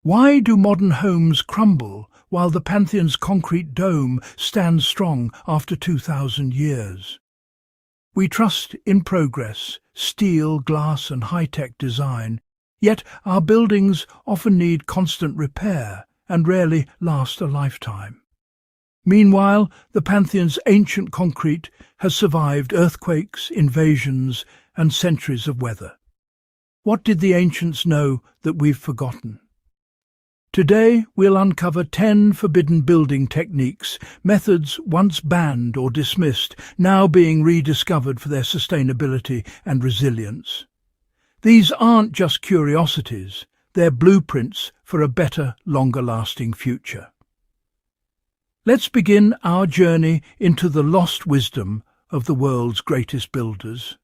Why do modern homes crumble while the Pantheon's concrete dome stands strong after 2,000 years? We trust in progress, steel, glass and high-tech design, yet our buildings often need constant repair and rarely last a lifetime. Meanwhile, the Pantheon's ancient concrete has survived earthquakes, invasions and centuries of weather. What did the ancients know that we've forgotten? Today, we'll uncover 10 forbidden building techniques, methods once banned or dismissed, now being rediscovered for their sustainability and resilience. These aren't just curiosities, they're blueprints for a better, longer-lasting future. Let's begin our journey into the lost wisdom of the world's greatest builders.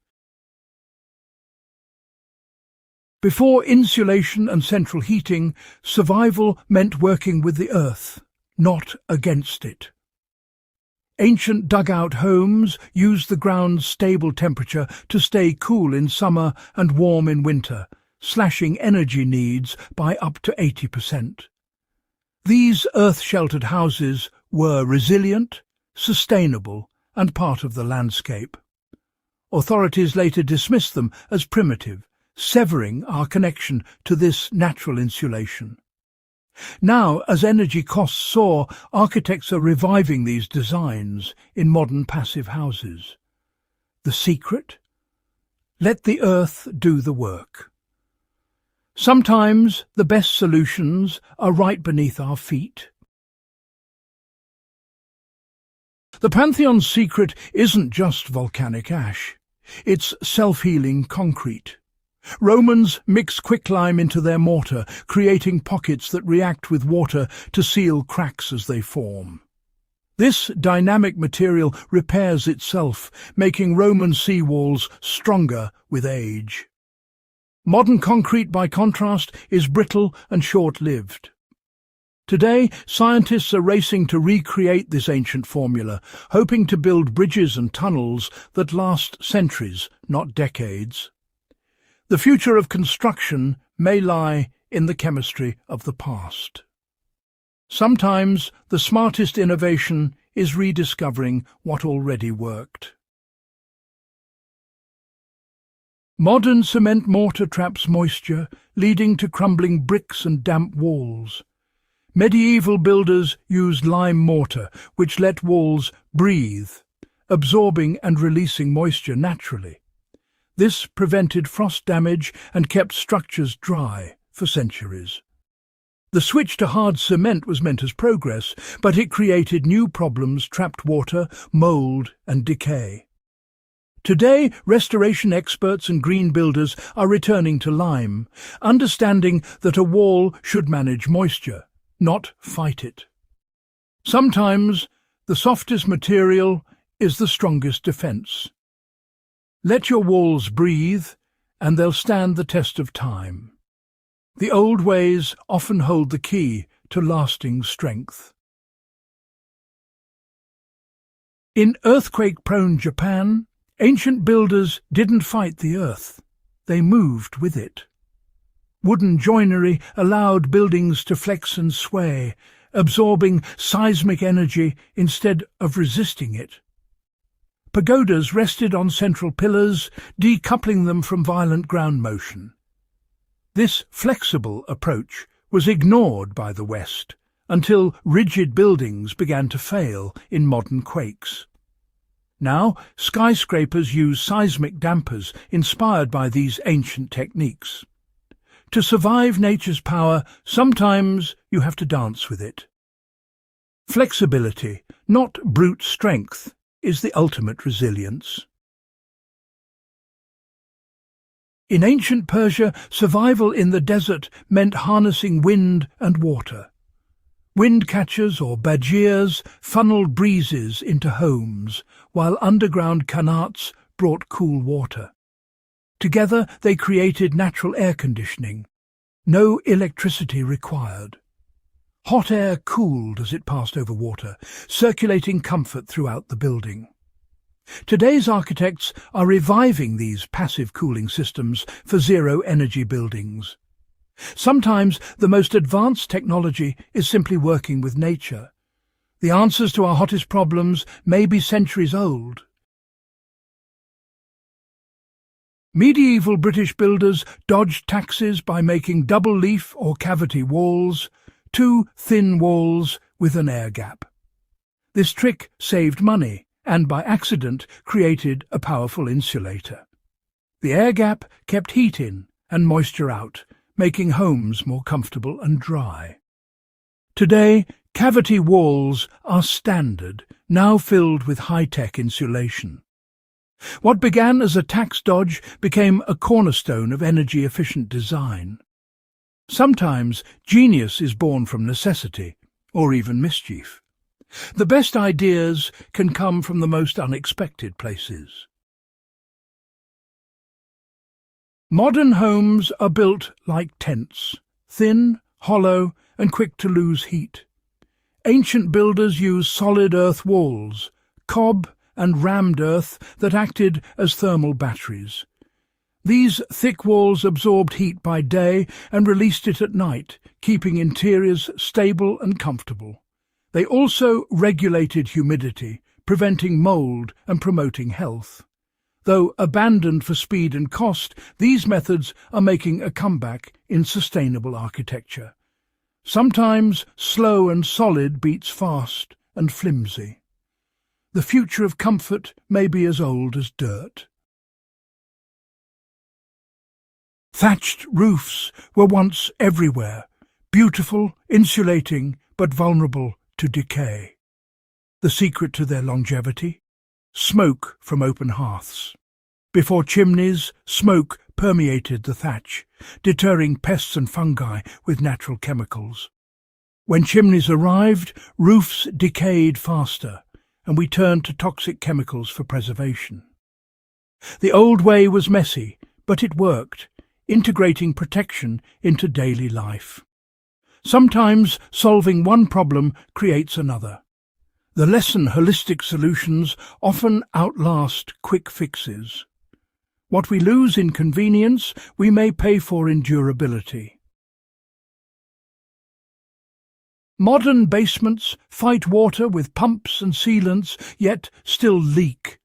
Before insulation and central heating, survival meant working with the earth, not against it. Ancient dugout homes used the ground's stable temperature to stay cool in summer and warm in winter, slashing energy needs by up to 80%. These earth-sheltered houses were resilient, sustainable, and part of the landscape. Authorities later dismissed them as primitive, severing our connection to this natural insulation. Now, as energy costs soar, architects are reviving these designs in modern passive houses. The secret? Let the earth do the work. Sometimes the best solutions are right beneath our feet. The Pantheon's secret isn't just volcanic ash. It's self-healing concrete. Romans mix quicklime into their mortar, creating pockets that react with water to seal cracks as they form. This dynamic material repairs itself, making Roman seawalls stronger with age. Modern concrete, by contrast, is brittle and short-lived. Today, scientists are racing to recreate this ancient formula, hoping to build bridges and tunnels that last centuries, not decades. The future of construction may lie in the chemistry of the past. Sometimes the smartest innovation is rediscovering what already worked. Modern cement mortar traps moisture, leading to crumbling bricks and damp walls. Medieval builders used lime mortar, which let walls breathe, absorbing and releasing moisture naturally. This prevented frost damage and kept structures dry for centuries. The switch to hard cement was meant as progress, but it created new problems: trapped water, mold and decay. Today, restoration experts and green builders are returning to lime, understanding that a wall should manage moisture, not fight it. Sometimes the softest material is the strongest defense. Let your walls breathe, and they'll stand the test of time. The old ways often hold the key to lasting strength. In earthquake-prone Japan, ancient builders didn't fight the earth, they moved with it. Wooden joinery allowed buildings to flex and sway, absorbing seismic energy instead of resisting it. Pagodas rested on central pillars, decoupling them from violent ground motion. This flexible approach was ignored by the West until rigid buildings began to fail in modern quakes. Now, skyscrapers use seismic dampers inspired by these ancient techniques. To survive nature's power, sometimes you have to dance with it. Flexibility, not brute strength, is the ultimate resilience. In ancient Persia, survival in the desert meant harnessing wind and water. Wind catchers or bajirs funneled breezes into homes, while underground qanats brought cool water. Together they created natural air conditioning. No electricity required. Hot air cooled as it passed over water, circulating comfort throughout the building. Today's architects are reviving these passive cooling systems for zero-energy buildings. Sometimes the most advanced technology is simply working with nature. The answers to our hottest problems may be centuries old. Medieval British builders dodged taxes by making double-leaf or cavity walls, two thin walls with an air gap. This trick saved money and, by accident, created a powerful insulator. The air gap kept heat in and moisture out, making homes more comfortable and dry. Today, cavity walls are standard, now filled with high-tech insulation. What began as a tax dodge became a cornerstone of energy-efficient design. Sometimes genius is born from necessity, or even mischief. The best ideas can come from the most unexpected places. Modern homes are built like tents, thin, hollow, and quick to lose heat. Ancient builders used solid earth walls, cob and rammed earth that acted as thermal batteries. These thick walls absorbed heat by day and released it at night, keeping interiors stable and comfortable. They also regulated humidity, preventing mold and promoting health. Though abandoned for speed and cost, these methods are making a comeback in sustainable architecture. Sometimes slow and solid beats fast and flimsy. The future of comfort may be as old as dirt. Thatched roofs were once everywhere, beautiful, insulating, but vulnerable to decay. The secret to their longevity? Smoke from open hearths. Before chimneys, smoke permeated the thatch, deterring pests and fungi with natural chemicals. When chimneys arrived, roofs decayed faster, and we turned to toxic chemicals for preservation. The old way was messy, but it worked, integrating protection into daily life. Sometimes solving one problem creates another. The lesson: holistic solutions often outlast quick fixes. What we lose in convenience, we may pay for in durability. Modern basements fight water with pumps and sealants, yet still leak.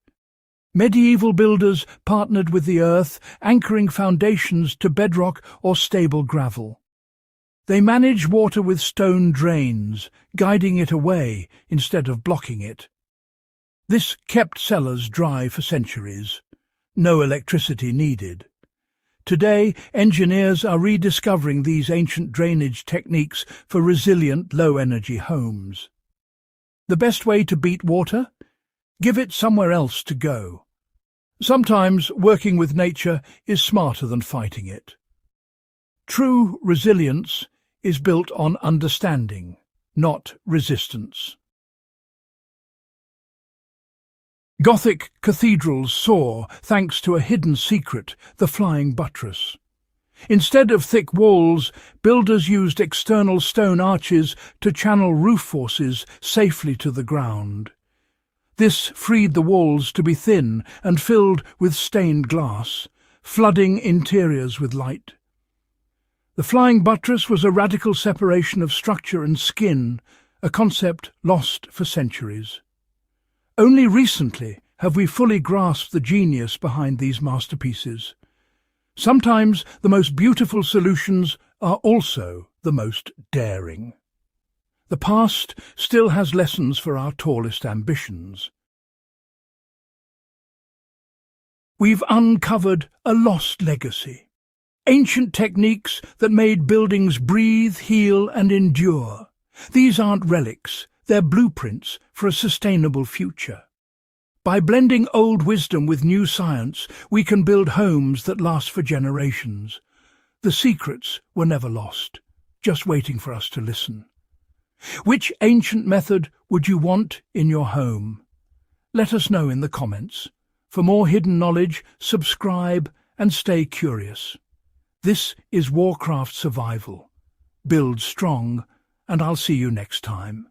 Medieval builders partnered with the earth, anchoring foundations to bedrock or stable gravel. They manage water with stone drains, guiding it away instead of blocking it. This kept cellars dry for centuries. No electricity needed. Today, engineers are rediscovering these ancient drainage techniques for resilient, low-energy homes. The best way to beat water? Give it somewhere else to go. Sometimes working with nature is smarter than fighting it. True resilience is built on understanding, not resistance. Gothic cathedrals soar thanks to a hidden secret, the flying buttress. Instead of thick walls, builders used external stone arches to channel roof forces safely to the ground. This freed the walls to be thin and filled with stained glass, flooding interiors with light. The flying buttress was a radical separation of structure and skin, a concept lost for centuries. Only recently have we fully grasped the genius behind these masterpieces. Sometimes the most beautiful solutions are also the most daring. The past still has lessons for our tallest ambitions. We've uncovered a lost legacy. Ancient techniques that made buildings breathe, heal, and endure. These aren't relics, they're blueprints for a sustainable future. By blending old wisdom with new science, we can build homes that last for generations. The secrets were never lost, just waiting for us to listen. Which ancient method would you want in your home? Let us know in the comments. For more hidden knowledge, subscribe and stay curious. This is Warcraft Survival. Build strong, and I'll see you next time.